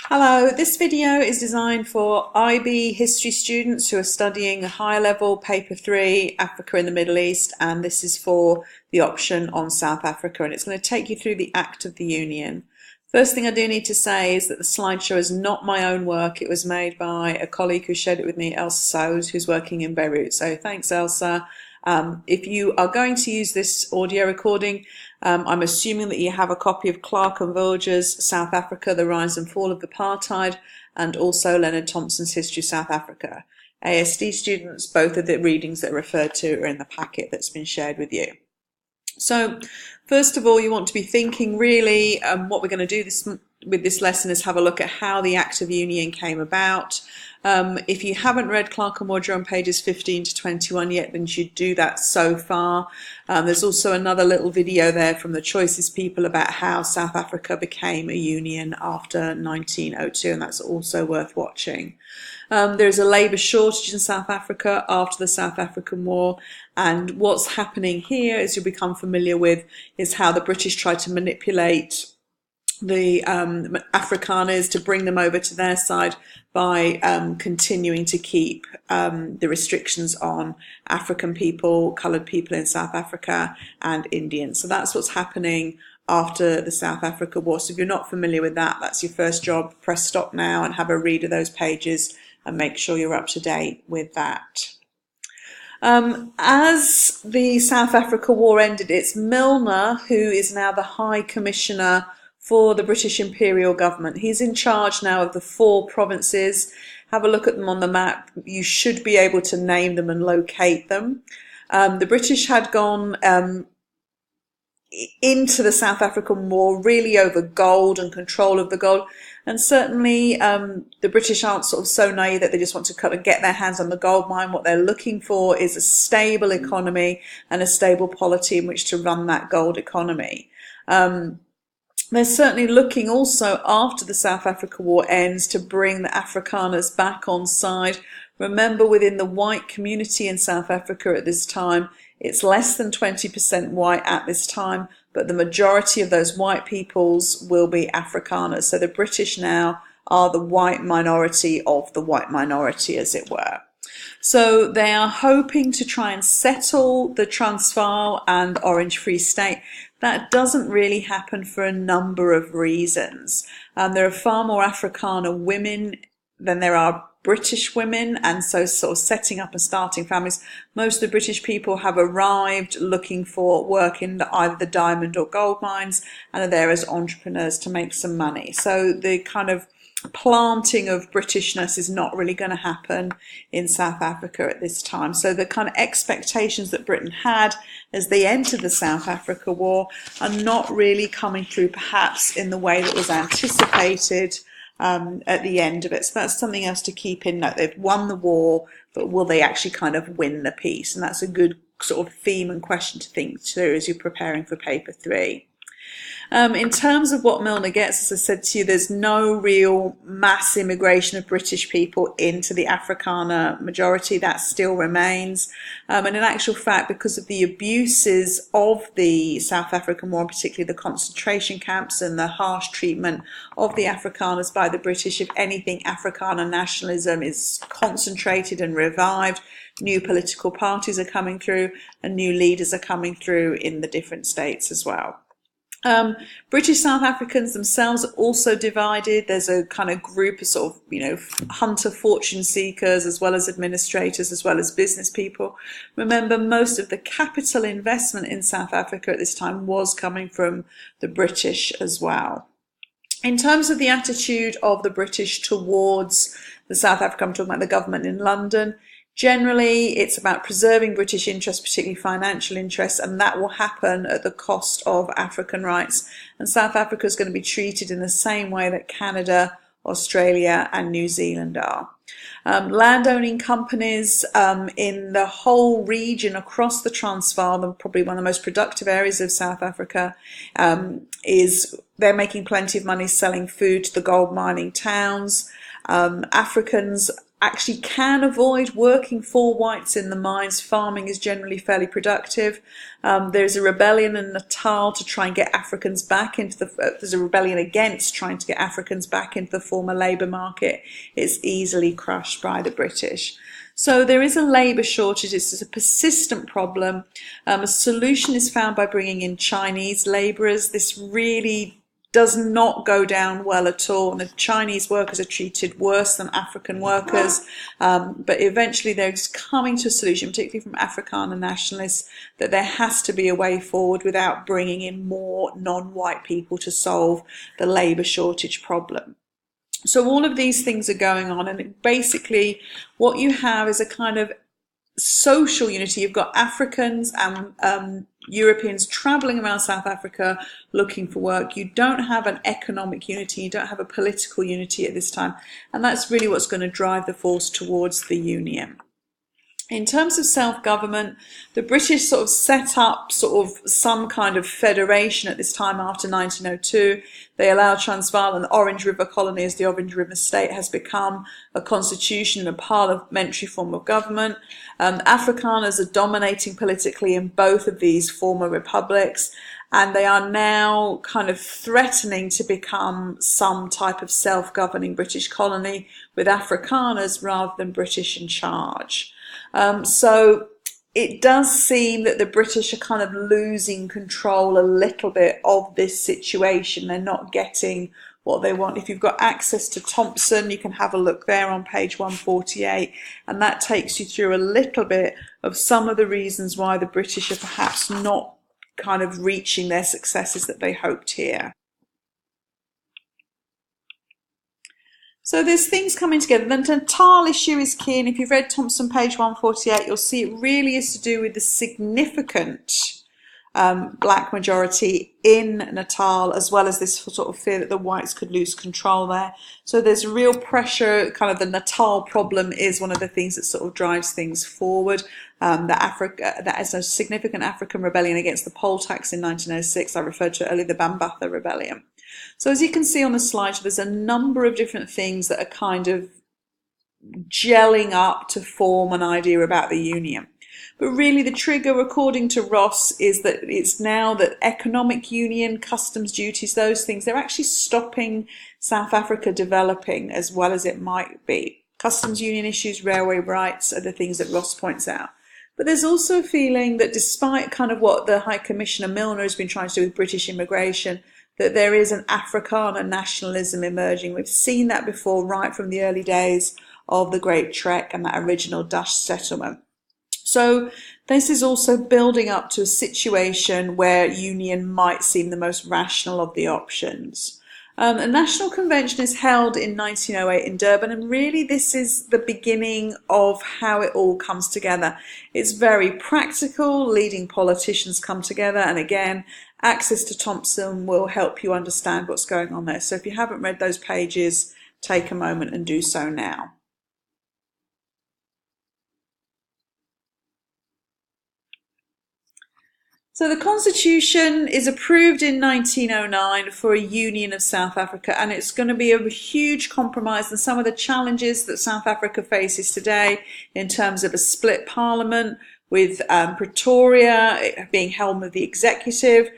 Hello, this video is designed for IB history students who are studying a higher level paper 3 Africa and the Middle East, and this is for the option on South Africa, and it's going to take you through the Act of the Union. First thing I do need to say is that the slideshow is not my own work. It was made by a colleague who shared it with me, Else Saoud, who's working in Beirut. So thanks, Elsa. If you are going to use this audio recording, I'm assuming that you have a copy of Clark and Vogels' South Africa, The Rise and Fall of Apartheid, and also Leonard Thompson's History of South Africa. ASD students, both of the readings that are referred to are in the packet that's been shared with you. So first of all, you want to be thinking really what we're going to do with this lesson is have a look at how the Act of Union came about. If you haven't read Clark and Vogels on pages 15 to 21 yet, then you should do that so far. There's also another little video there from the Choices people about how South Africa became a union after 1902, and that's also worth watching. There's a labour shortage in South Africa after the South African War, and what's happening here, as you'll become familiar with, is how the British tried to manipulate the Afrikaners to bring them over to their side by continuing to keep the restrictions on African people, coloured people in South Africa, and Indians. So that's what's happening after the South Africa War. So if you're not familiar with that, that's your first job. Press stop now and have a read of those pages and make sure you're up to date with that. As the South Africa War ended, it's Milner who is now the High Commissioner for the British Imperial Government. He's in charge now of the 4 provinces. Have a look at them on the map. You should be able to name them and locate them. The British had gone into the South African War really over gold and control of the gold. And certainly the British aren't sort of so naive that they just want to kind of get their hands on the gold mine. What they're looking for is a stable economy and a stable polity in which to run that gold economy. They're certainly looking also after the South Africa War ends to bring the Afrikaners back on side. Remember, within the white community in South Africa at this time, it's less than 20% white at this time, but the majority of those white peoples will be Afrikaners. So the British now are the white minority of the white minority, as it were. So they are hoping to try and settle the Transvaal and Orange Free State. That doesn't really happen for a number of reasons. There are far more Afrikaner women than there are British women, and so sort of setting up and starting families. Most of the British people have arrived looking for work in either the diamond or gold mines and are there as entrepreneurs to make some money. So the kind of planting of Britishness is not really going to happen in South Africa at this time. So the kind of expectations that Britain had as they entered the South Africa War are not really coming through perhaps in the way that was anticipated at the end of it. So that's something else to keep in note. They've won the war, but will they actually kind of win the peace? And that's a good sort of theme and question to think through as you're preparing for paper 3. In terms of what Milner gets, as I said to you, there's no real mass immigration of British people into the Afrikaner majority. That still remains. And in actual fact, because of the abuses of the South African War, particularly the concentration camps and the harsh treatment of the Afrikaners by the British, if anything, Afrikaner nationalism is concentrated and revived. New political parties are coming through and new leaders are coming through in the different states as well. British South Africans themselves are also divided. There's a kind of group of sort of, hunter fortune seekers as well as administrators as well as business people. Remember, most of the capital investment in South Africa at this time was coming from the British as well. In terms of the attitude of the British towards the South Africa, I'm talking about the government in London. Generally, it's about preserving British interests, particularly financial interests, and that will happen at the cost of African rights. And South Africa is going to be treated in the same way that Canada, Australia and New Zealand are. Landowning companies in the whole region across the Transvaal, probably one of the most productive areas of South Africa, they're making plenty of money selling food to the gold mining towns. Africans actually can avoid working for whites in the mines. Farming is generally fairly productive. There's a rebellion in Natal to try and get Africans back into there's a rebellion against trying to get Africans back into the former labour market. It's easily crushed by the British. So there is a labour shortage. This is a persistent problem. A solution is found by bringing in Chinese labourers. This really does not go down well at all, and the Chinese workers are treated worse than African workers, but eventually there's coming to a solution, particularly from Afrikaner nationalists, that there has to be a way forward without bringing in more non-white people to solve the labour shortage problem. So all of these things are going on, and basically what you have is a kind of social unity. You've got Africans and Europeans travelling around South Africa looking for work. You don't have an economic unity, you don't have a political unity at this time, and that's really what's going to drive the force towards the union. In terms of self-government, the British sort of set up sort of some kind of federation at this time after 1902. They allowed Transvaal and the Orange River Colony as the Orange River State has become a constitution and a parliamentary form of government. Afrikaners are dominating politically in both of these former republics, and they are now kind of threatening to become some type of self-governing British colony with Afrikaners rather than British in charge. So it does seem that the British are kind of losing control a little bit of this situation. They're not getting what they want. If you've got access to Thompson, you can have a look there on page 148, and that takes you through a little bit of some of the reasons why the British are perhaps not kind of reaching their successes that they hoped here. So there's things coming together. The Natal issue is key, and if you've read Thompson page 148, you'll see it really is to do with the significant black majority in Natal, as well as this sort of fear that the whites could lose control there. So there's real pressure. Kind of the Natal problem is one of the things that sort of drives things forward. That is a significant African rebellion against the poll tax in 1906. I referred to earlier, the Bambatha rebellion. So as you can see on the slide, there's a number of different things that are kind of gelling up to form an idea about the union. But really the trigger, according to Ross, is that it's now that economic union, customs duties, those things, they're actually stopping South Africa developing as well as it might be. Customs union issues, railway rights are the things that Ross points out. But there's also a feeling that despite kind of what the High Commissioner Milner has been trying to do with British immigration, that there is an Afrikaner nationalism emerging. We've seen that before, right from the early days of the Great Trek and that original Dutch settlement. So this is also building up to a situation where union might seem the most rational of the options. A national convention is held in 1908 in Durban, and really this is the beginning of how it all comes together. It's very practical, leading politicians come together, and again, access to Thompson will help you understand what's going on there. So if you haven't read those pages, take a moment and do so now. So the Constitution is approved in 1909 for a union of South Africa, and it's going to be a huge compromise and some of the challenges that South Africa faces today in terms of a split parliament, with Pretoria being home of the executive,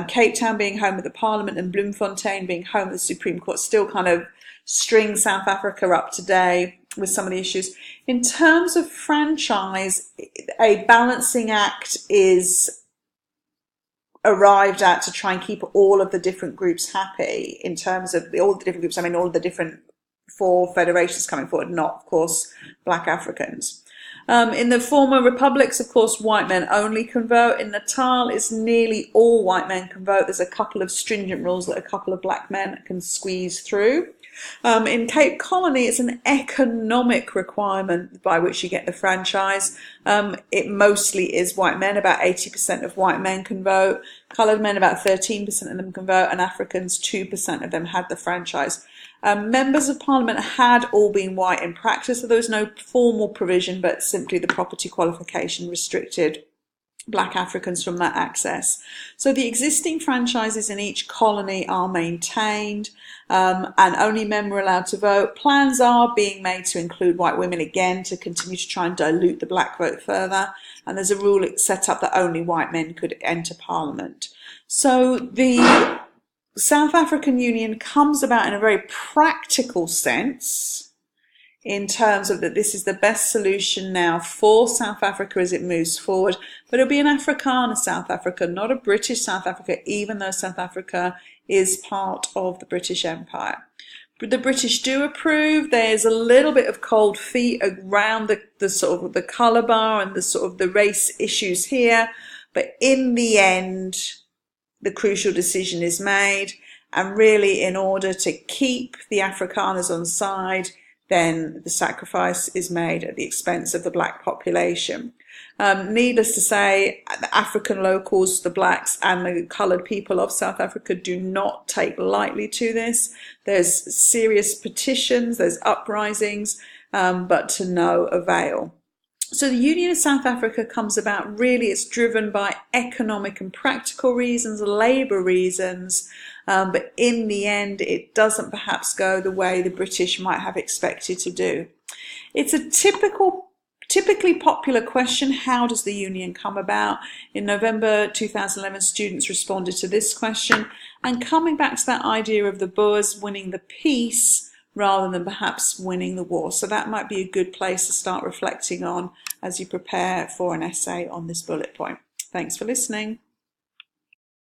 Cape Town being home of the parliament, and Bloemfontein being home of the Supreme Court, still kind of string South Africa up today with some of the issues. In terms of franchise, a balancing act is arrived at to try and keep all of the different groups happy. In terms of all the different groups, I mean all of the different four federations coming forward, not of course black Africans. In the former republics, of course, white men only can vote. In Natal, it's nearly all white men can vote. There's a couple of stringent rules that a couple of black men can squeeze through. In Cape Colony, it's an economic requirement by which you get the franchise. It mostly is white men. About 80% of white men can vote. Coloured men, about 13% of them can vote. And Africans, 2% of them had the franchise. Members of Parliament had all been white in practice, so there was no formal provision, but simply the property qualification restricted Black Africans from that access. So the existing franchises in each colony are maintained, and only men were allowed to vote. Plans are being made to include white women again to continue to try and dilute the black vote further, and there's a rule set up that only white men could enter Parliament. So the South African Union comes about in a very practical sense, in terms of that this is the best solution now for South Africa as it moves forward, but it'll be an Afrikaner South Africa, not a British South Africa, even though South Africa is part of the British Empire. But the British do approve. There's a little bit of cold feet around the sort of the colour bar and the sort of the race issues here, but in the end, the crucial decision is made, and really in order to keep the Afrikaners on side, then the sacrifice is made at the expense of the black population. Needless to say, the African locals, the blacks and the coloured people of South Africa do not take lightly to this. There's serious petitions, there's uprisings, but to no avail. So the Union of South Africa comes about, really it's driven by economic and practical reasons, labour reasons, but in the end it doesn't perhaps go the way the British might have expected to do. It's a typically popular question, how does the Union come about? In November 2011 students responded to this question, and coming back to that idea of the Boers winning the peace rather than perhaps winning the war. So that might be a good place to start reflecting on as you prepare for an essay on this bullet point. Thanks for listening.